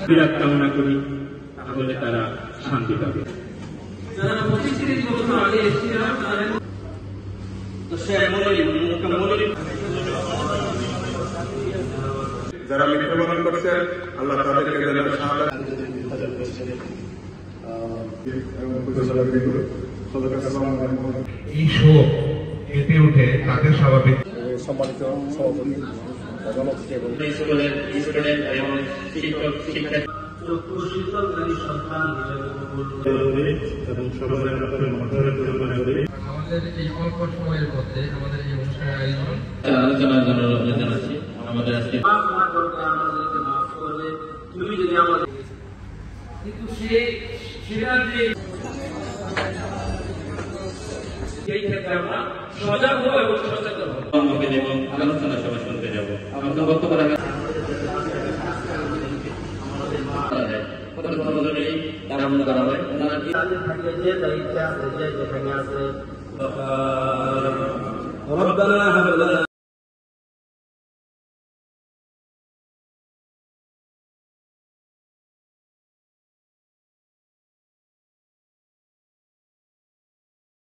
বিরাট কামনা করি, তাহলে তারা শান্তি পাবে। যারা 25-30 বছর আগে এসেছিলাম যারা মৃত্যুবরণ করছেন আল্লাহ তাদেরকে যেন শাহাদাত এই শোক কেঁপে উঠে তাদের স্বাভাবিক সম্মানিত সভাপতি স্কুলের স্টুডেন্ট এবং শিক্ষক শিক্ষার্থী আমাদের এই অল্প সময়ের মধ্যে আমাদের এই অনুষ্ঠানের আয়োজন আলোচনার জন্য জানাচ্ছি। আমাদের আজকে তুমি যদি আমাদের কিন্তু সেটা যে এই ক্ষেত্রে আমরা সজাগ হবো এবং সচেতন হবো এবং আলোচনা সভা শুনতে যাবো। আমাকে বক্তব্য রাখা করা হয় ربنا هب لنا